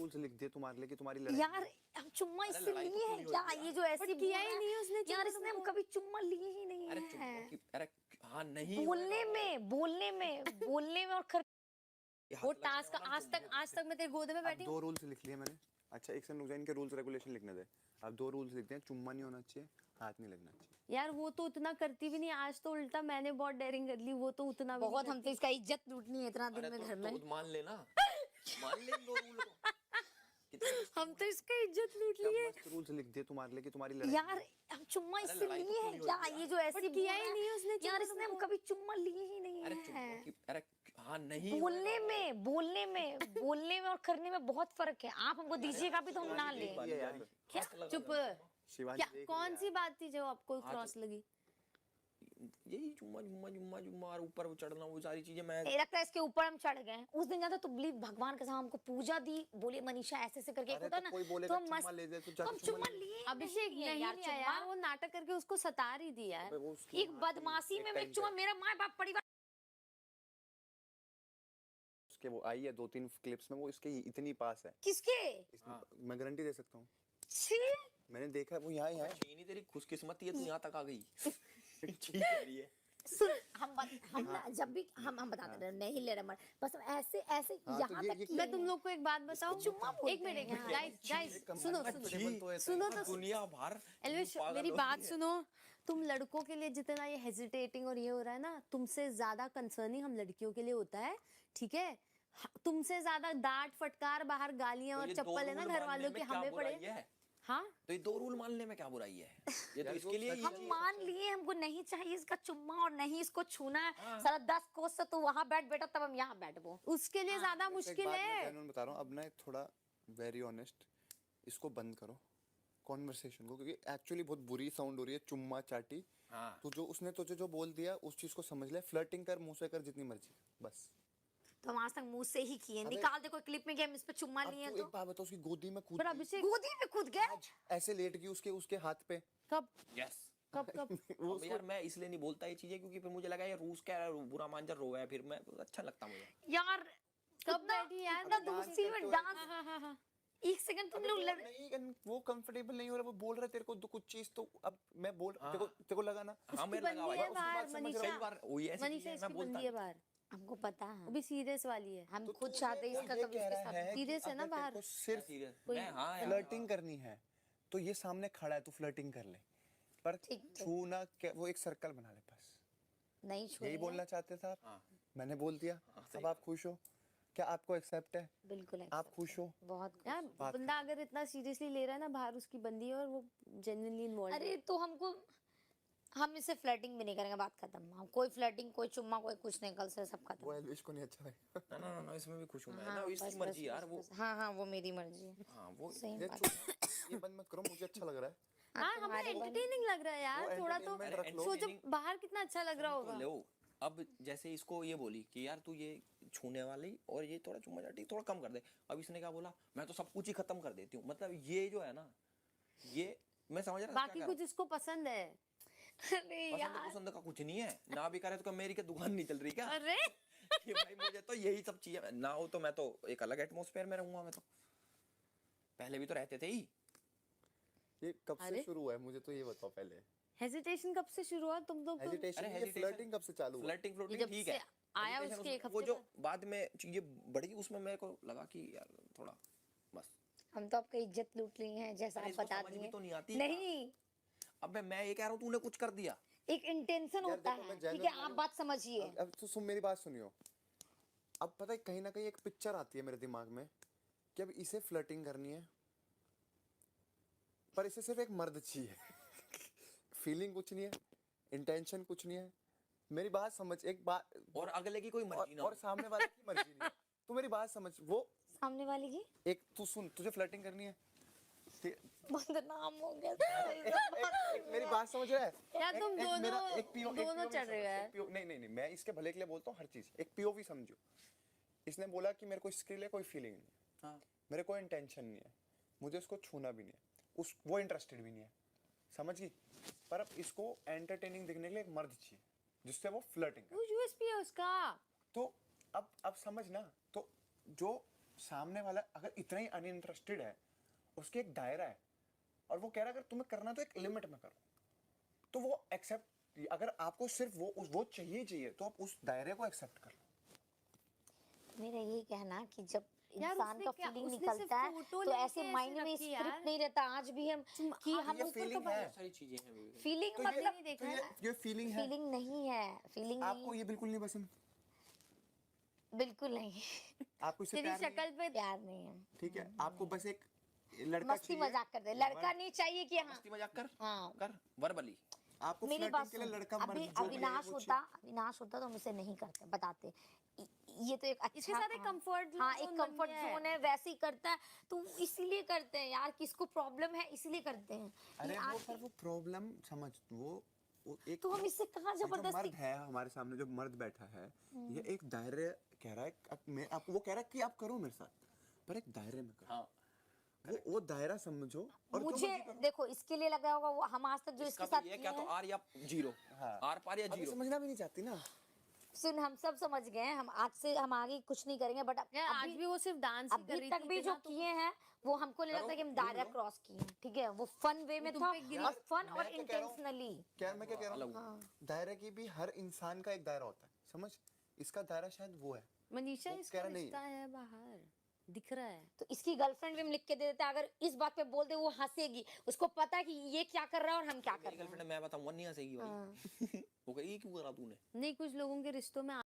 Rules लिख दिए तुम्हारे लिए कि तुम्हारी लड़ाई यार हम चुम्मा इससे लिए हैं क्या? ये जो ऐसी किया ही नहीं उसने यार, इसने हम कभी चुम्मा लिए ही नहीं अरे है। चुप की, अरे हाँ नहीं बोलने में और ये हाथ वो लगाने टास्क वाला आज तक मैं तेरे गोद में अब बैठी 2 रूल्स लिख लिए मैंने। अच्छा एक सेकंड रुक जा, इनके रूल्स रेगुलेशन लिखने दे। अब 2 रूल्स लिखते हैं, चुम्मा नहीं होना चाहिए, हाथ नहीं लगना चाहिए। यार वो तो उतना करती भी नहीं, आज तो उल्टा मैंने बहुत डेयरिंग कर ली, वो तो उतना भी बहुत नहीं हम तो इसका इज्जत लूटनी है इतना दिन अरे में घर में। तो मान लेना, मान ले इन 2 रूल को। हम तो इसका इज्जत लूट क्या लिए। मस्त रूल्स लिख दिए तुम्हारे लिए कि तुम्हारी लड़ाई यार हम चुम्मा इससे लड़ाई तो लिए हैं पूरी हो क्या? गई ये जो ऐसी किया ही नहीं उसने यार, इसने हम कभी चुम्मा लिए ही नहीं अरे है। चुप की, अरे हाँ नहीं बोलने में और करने में बहुत फर्क है। आप हमको दीजिएगा भी तो हम ना लें। क्या चुप। शिवानी क्या कौन सी बात थी जो आपको क्रॉस लगी? यही चुम्मा जुम्मा जुम्मा जुम्मा और ऊपर वो चढ़ना, वो सारी चीजें मैं ये लगता है इसके ऊपर हम चढ़ गए। उस दिन जाता तो बिलीव भगवान के साथ हमको पूजा दी, बोले मनीषा ऐसे ऐसे करके एक अरे होता तो ना, कोई बोलेगा चुम्मा ले दे, तो जाके हम चुम्मा चुम्मा ले ले। लिए अभिषेक नहीं है यार, चुम्मा। यार वो नाटक करके उसको सता रही थी यार। वो उसकी एक बदमाशी में मैं चुम्मा, मेरा माँ बाप परिवार उसके वो आई है 2-3 क्लिप्स में, वो इसके इतनी पास है। किसके मैं गारंटी दे सकता हूँ, छी। मैंने देखा है, वो यहाँ ही है। नहीं तेरी खुशकिस्मती है तू यहाँ तक आ गई। ठीक है सुन हम ना जब भी हम बताते रहे नहीं ले रहे बस हम ऐसे ऐसे हाँ, यहाँ तो ये- तक ये कि मैं तुम लोग को एक बात बताऊं, चुम्मा बोलते एक मिनट हैं। गाइस गाइस सुनो सुनो तो दुनिया भर एलविश पागल मेरी हो बात गई है। सुनो। तुम लड़कों के लिए जितना ये हेजिटेटिंग और ये हो रहा है ना, तुमसे ज्यादा कंसर्निंग हम लड़कियों के लिए होता है, ठीक है? तुमसे ज्यादा डांट फटकार बाहर गालियां तो और ये 2 चप्पल है ना रूल घर मानने वालों में के क्या हमें बुराई पड़े। है? हाँ तो ये 2 रूल मानने में क्या बुराई है? ये तो इसके लिए ही हम मान लिए हमको नहीं चाहिए इसका चुम्मा और नहीं इसको छूना है। हाँ। सारा 10 कोस से तू वहां बैठ बेटा, तब हम यहाँ बैठ वो। उसके लिए ज्यादा मुश्किल मैं है। जेन्युइन बता रहा हूँ, अब ना एक थोड़ा वेरी ऑनेस्ट, इसको बंद करो कॉन्वर्सेशन को, क्योंकि एक्चुअली बहुत बुरी साउंड हो रही है चुम्मा चाटी। हाँ। तो जो उसने तुझे जो बोल दिया उस चीज को समझ ले, फ्लर्टिंग कर, मुंह से कर जितनी मर्जी, बस। तो हम आज तक मुंह से ही किए। अबे- निकाल दे कोई क्लिप में कि हम इस पे चुम्मा अब लिए तू तो एक बात बता, उसकी गोदी में कूद पर गई, अभिषेक गोदी में कूद गए। ऐसे लेट गई उसके हाथ पे। कब यस कब कब अब यार मैं इसलिए नहीं बोलता ये चीजें, क्योंकि फिर मुझे लगा ये रूस क्या बुरा मांजर रोया है, फिर मैं अच्छा लगता मुझे। यार कब उतना- बैठी यार? उतना डांस दूसरी में करते हुए- डांस। हाँ। एक सेकंड तुम लोग लड़ नहीं, वो कंफर्टेबल नहीं हो रहा, वो बोल रहा है तेरे को तो कुछ चीज, तो अब मैं बोल तेरे को लगा ना। हाँ मेरे लगा बंदी भाई है बाहर, मनीषा। कई बार वही ऐसी मनीषा चीजें मैं इसकी बोलता बंदी है बाहर, हमको पता है। वो भी सीरियस वाली है। हम तो खुद तू चाहते हैं इसका ये कभी कह उसके रहा साथ। है कि सीरियस है ना अगर तेरे बाहर? को सिर्फ सीरियस कोई- मैं हाँ यार फ्लर्टिंग करनी है तो ये सामने खड़ा है, तू फ्लर्टिंग कर ले, पर ठीक। छूना वो एक सर्कल बना ले बस। नहीं छुए यही बोलना चाहते थे आप? हाँ। मैंने बोल दिया। सही अब आप खुश हो? क्या आपको एक्सेप्ट है? बिल्कुल आप खुश हो? बहुत खुश। यार बंदा अगर इतना सीरियसली ले रहा है ना, बाहर उसकी बंदी है और वो जेन्युइनली इन्वॉल्व है। अरे तो हमको हम इससे फ्लर्टिंग भी नहीं करेंगे, बात खत्म। हम कोई फ्लर्टिंग कोई चुम्मा कोई कुछ नहीं, कल से सब वो खत्म। एल्विश को नहीं अच्छा लगा। ना इसमें भी खुश हूँ मैं हाँ, ना, बस, इसकी बस, मर्जी यार बस, वो। बस। हाँ वो मेरी मर्जी है। हाँ वो सही ये बात। ये बंद मत करो, मुझे अच्छा लग रहा है। हाँ हमें तुम्हारी एंटरटेनिंग लग रहा है यार, वो थोड़ा तो entertainment रख लो। सोचो बाहर कितना अच्छा लग रहा तो होगा। लो अब जैसे इसको ये बोली कि यार तू ये छूने वाली और ये थोड़ा चुम्मा चाटी थोड़ा कम कर दे, अब इसने क्या बोला, मैं तो सब कुछ ही खत्म कर देती हूँ। मतलब ये जो है ना, ये मैं समझ रहा हूँ बाकी क्या कुछ इसको पसंद है। अरे पसंद यार पसंद का कुछ नहीं है ना, भी करे तो मेरी क्या दुकान नहीं चल रही क्या? अरे कि भाई मुझे तो यही सब चाहिए ना, हो तो मैं तो एक अलग एटमॉस्फेयर में रहूंगा। मैं तो पहले भी तो रहते थे ही। ये कब अरे? से शुरू हुआ है, मुझे तो ये बताओ पहले। हेजिटेशन कब से शुरू हुआ? तुम तो हेजिटेशन, ये फ्लर्टिंग कब से चालू हुआ? फ्लर्टिंग ये फ्लोटिंग जब ठीक से है, आया Hesitation उसके एक वो हफ्ते जो बाद। बाद में चीजें बढ़ी उसमें मेरे को लगा कि यार थोड़ा बस। हम तो आपका इज्जत लूट लिए हैं जैसा अरे आप इसको बता समझ भी दिए। तो नहीं आती। नहीं, अब मैं ये कह रहा हूँ तूने कुछ कर दिया। एक इंटेंशन यार होता देखो, है, मैं ठीक है? genuine आप बात समझिए। अब तो सुन मेरी बात सुनियो। अब पता है कहीं ना कहीं एक पिक्चर आती है मेरे दिमाग में कि अब इसे फ्लर्टिंग करनी है, पर इसे सिर्फ एक मर्द चाहिए। फीलिंग कुछ नहीं है, इंटेंशन कुछ नहीं है। मेरी बात समझ, एक बात, और अगले की कोई मर्जी ना और हो। सामने वाले की मर्जी नहीं है। तू मेरी बात समझ, वो सामने वाले की एक तू सुन, तुझे फ्लर्टिंग करनी है, बदनाम हो गया। एक मेरी बात समझ रहा है? यार तुम एक मेरा- दोनों एक PO दोनों चढ़ रहे हो यार। नहीं, मैं इसके भले के लिए बोलता हूँ हर चीज। एक POV समझो, इसने बोला कि मेरे को इसके लिए कोई फीलिंग नहीं है, हाँ। मेरे को इंटेंशन नहीं है, मुझे उसको छूना भी नहीं है, वो इंटरेस्टेड भी नहीं है, समझ गई? पर अब इसको एंटरटेनिंग दिखने के लिए एक मर्द चाहिए जिससे वो फ्लर्टिंग करे। वो यूएसपी है उसका। तो अब समझ ना, तो जो सामने वाला अगर इतना ही अनइंटरेस्टेड है, उसके एक दायरा है, और वो कह रहा है अगर तुम्हें करना तो एक लिमिट में करो, तो वो एक्सेप्ट, अगर आपको सिर्फ वो चाहिए तो आप उस दायरे को एक्सेप्ट कर लो। मेरा यही कहना कि जब यार इंसान उसने का क्या- फीलिंग उसने निकलता सिर्फ है फोटो तो लेके ऐसे ऐसे माइंड में रखी यार। स्क्रिप्ट नहीं रहता आज भी हम कि हम ये ऊपर तो feeling है। बहुत सारी चीजें हैं बेबी। फीलिंग तो मतलब नहीं देखा है ना। ये फीलिंग है, फीलिंग नहीं है, फीलिंग नहीं, आपको ये बिल्कुल नहीं पसंद, बिल्कुल नहीं। आपको इससे तेरी प्यार नहीं है, शक्ल पे प्यार नहीं है, ठीक है, आपको बस एक लड़का मस्ती चाहिए, मजाक कर दे, लड़का नहीं चाहिए कि हाँ मस्ती मजाक कर हाँ। कर वर्बली। आपको मेरी फ्लर्टिंग बात के लिए सुन, लड़का अभी मर्द जो भी है, अविनाश वो होता, अविनाश होता तो हम इसे नहीं करते, बताते ये तो एक अच्छा, इसके साथ एक हाँ, comfort हाँ, zone एक बन कंफर्ट गया है। जोन है, वैसे ही करता है, तो इसीलिए करते हैं यार, किसको प्रॉब्लम है इसीलिए करते हैं। अरे ये वो आज पर वो प्रॉब्लम समझ, वो एक तो हम इससे कहाँ ये जो जबरदस्ती, मर्द है हमारे सामने, जो मर्द बैठा है, ये एक दायरे कह रहा है, मैं आपको वो कह रहा है कि आप करो मेरे साथ, पर एक दायरे में करो, हाँ वो दायरा समझो, और जो मुझे मर्जी करो। देखो इसके लिए लगा होगा, वो हम आज तक जो इसका इसके तो साथ ये किए क्या तो हैं, आर या जीरो, हाँ। आर पार या अभी जीरो। समझना भी नहीं चाहती ना, सुन हम सब समझ गए हैं, हम आज से हम आगे कुछ नहीं करेंगे, बट यार आज अभी भी वो सिर्फ डांस ही कर अभी रही तक थी भी जो इतना, किए हैं वो हमको नहीं लगता कि हम दायरा क्रॉस किए हैं, ठीक है, वो फन वे में तुम था, पे गिरी- और फन मैं और क्या कह रहा हूँ? इंटेंशनली। क्या मैं क्या कह रहा अलग हूँ, दायरे की भी हर इंसान का एक दायरा होता है, समझ, इसका दायरा शायद वो है, मनीषा वो इसका कह रहा नहीं रिश्ता है बाहर दिख रहा है। तो इसकी गर्लफ्रेंड भी हम लिख के दे देते हैं, अगर इस बात पे बोल दे वो हंसेगी, उसको पता है कि ये क्या कर रहा है और हम क्या कर मेरी रहे हैं। गर्लफ्रेंड मैं बताऊं वो नहीं हंसेगी भाई। वो कहेगी क्यों करा तूने। नहीं कुछ लोगों के रिश्तों में